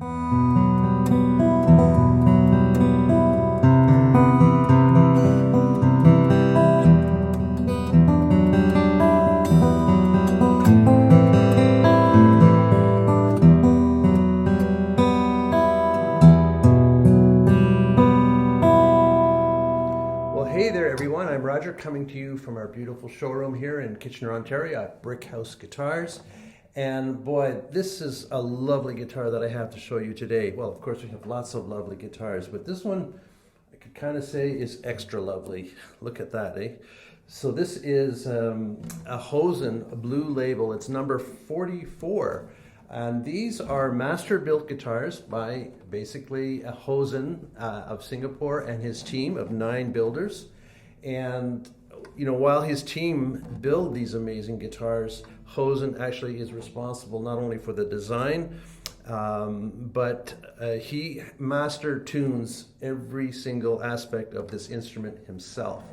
Hey there everyone, I'm Roger coming to you from our beautiful showroom here in Kitchener, Ontario at Brick House Guitars. And boy, this is a lovely guitar that I have to show you today. Well, of course we have lots of lovely guitars, but this one I could kind of say is extra lovely. Look at that, eh? So this is a Hozen blue label. It's number 44. And these are master built guitars by basically a Hozen of Singapore and his team of 9 builders. And you know, while his team build these amazing guitars, Hozen actually is responsible not only for the design, but he master tunes every single aspect of this instrument himself.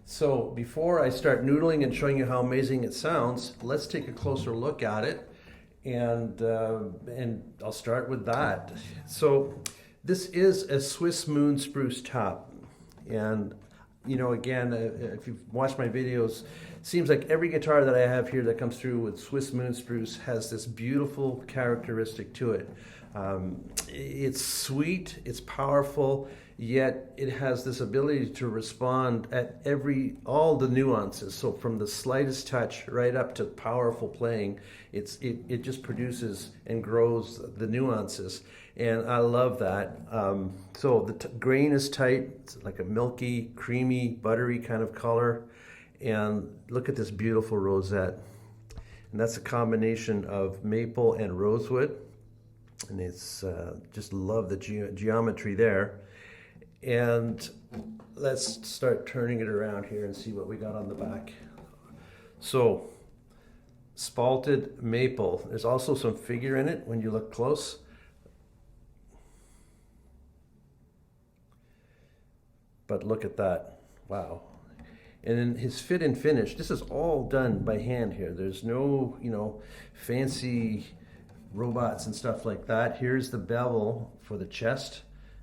So before I start noodling and showing you how amazing it sounds, let's take a closer look at it. And I'll start with that. So this is a Swiss Moon spruce top. And you know, again, if you've watched my videos, it seems like every guitar that I have here that comes through with Swiss Moon spruce has this beautiful characteristic to it. It's sweet, it's powerful, yet it has this ability to respond at all the nuances. So from the slightest touch right up to powerful playing, it just produces and grows the nuances. And I love that. So the grain is tight. It's like a milky, creamy, buttery kind of color. And look at this beautiful rosette. And that's a combination of maple and rosewood. And it's just love the geometry there. And let's start turning it around here and see what we got on the back. So spalted maple. There's also some figure in it when you look close. But look at that, wow. And then his fit and finish, this is all done by hand here. There's no, you know, fancy robots and stuff like that. Here's the bevel for the chest.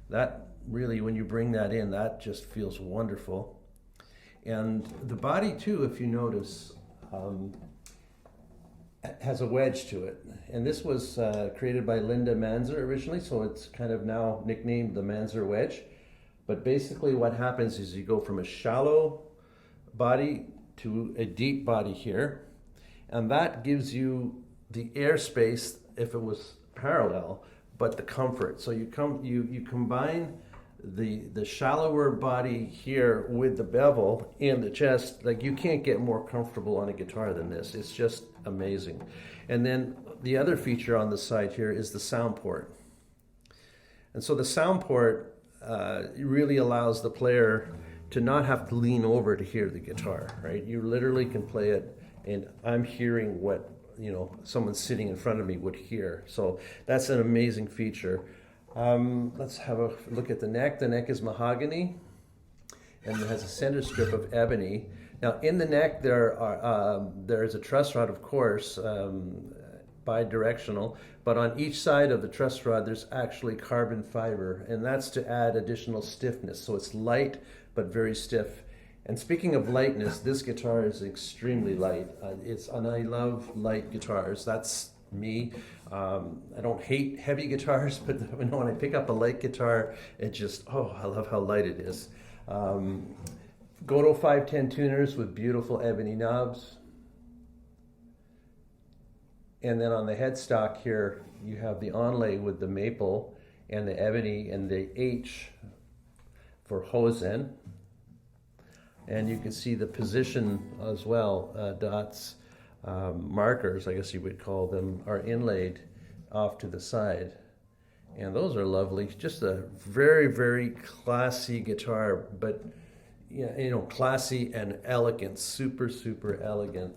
That really, when you bring that in, that just feels wonderful. And the body too, if you notice, has a wedge to it. And this was created by Linda Manzer originally, so it's kind of now nicknamed the Manzer wedge. But basically what happens is you go from a shallow body to a deep body here, and that gives you the airspace if it was parallel, but the comfort. So you combine the shallower body here with the bevel in the chest. Like, you can't get more comfortable on a guitar than this. It's just amazing. And then the other feature on the side here is the sound port. And so the sound port really allows the player to not have to lean over to hear the guitar, right? You literally can play it and I'm hearing what, you know, someone sitting in front of me would hear. So that's an amazing feature. Let's have a look at the neck. The neck is mahogany and it has a center strip of ebony. Now in the neck there is a truss rod, of course, bi-directional, but on each side of the truss rod there's actually carbon fiber, and that's to add additional stiffness. So it's light but very stiff. And speaking of lightness, this guitar is extremely light. And I love light guitars. That's me. I don't hate heavy guitars, but you know, when I pick up a light guitar, it just, oh, I love how light it is. Goto 510 tuners with beautiful ebony knobs. And then on the headstock here, you have the onlay with the maple and the ebony and the H for Hozen. And you can see the position as well, dots, markers, I guess you would call them, are inlaid off to the side. And those are lovely. Just a very, very classy guitar, but yeah, you know, classy and elegant, super, super elegant.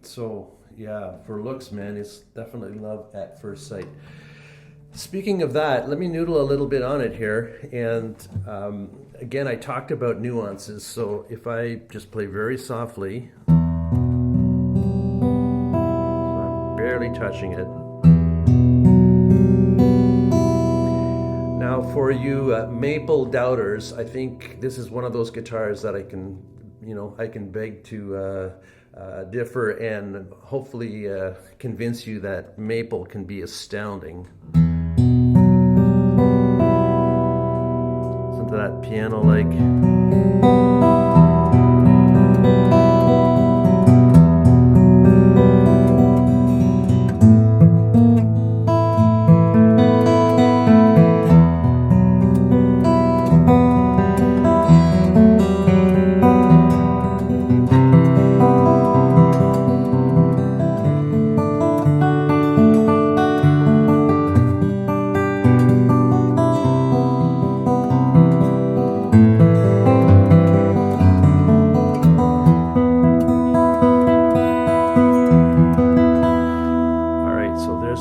So yeah, for looks, man, it's definitely love at first sight. Speaking of that, let me noodle a little bit on it here. And again, I talked about nuances. So if I just play very softly, so I'm barely touching it. for you maple doubters, I think this is one of those guitars that I can, I can beg to differ and hopefully convince you that maple can be astounding. Listen to that piano-like.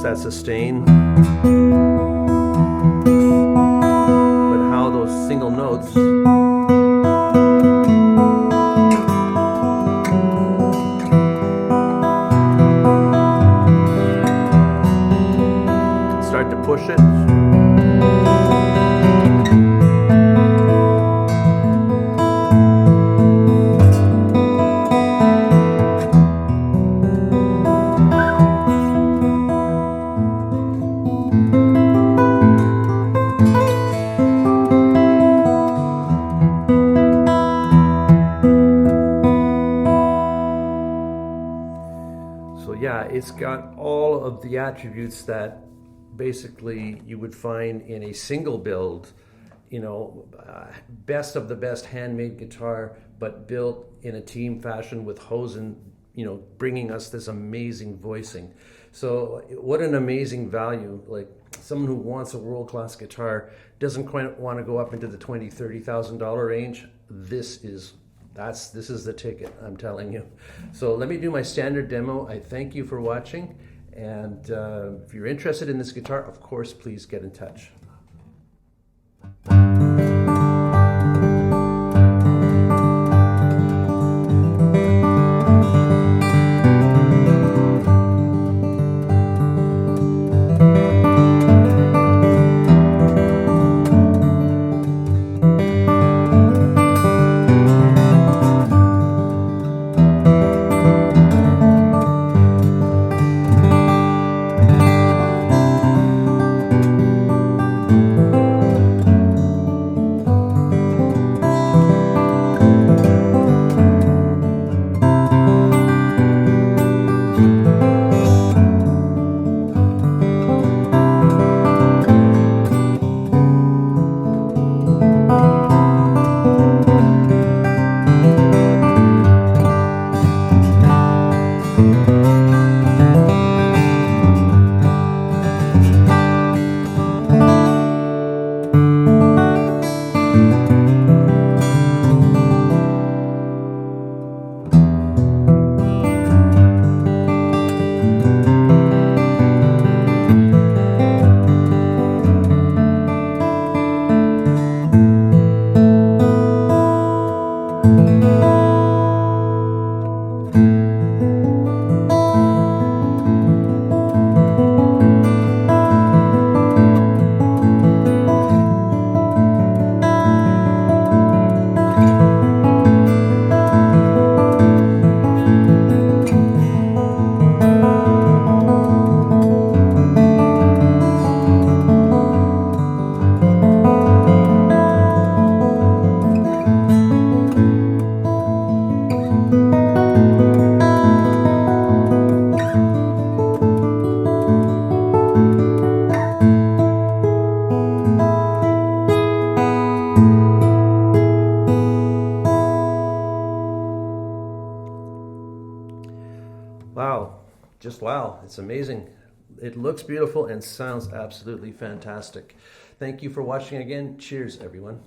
That sustain, but how those single notes start to push it. So yeah, it's got all of the attributes that basically you would find in a single build, best of the best handmade guitar, but built in a team fashion with Hozen, bringing us this amazing voicing. So what an amazing value. Like someone who wants a world-class guitar, doesn't quite want to go up into the $20,000-$30,000 range. This is the ticket, I'm telling you. So let me do my standard demo. I thank you for watching. And if you're interested in this guitar, of course, please get in touch. Wow, just wow, it's amazing. It looks beautiful and sounds absolutely fantastic. Thank you for watching again. Cheers, everyone.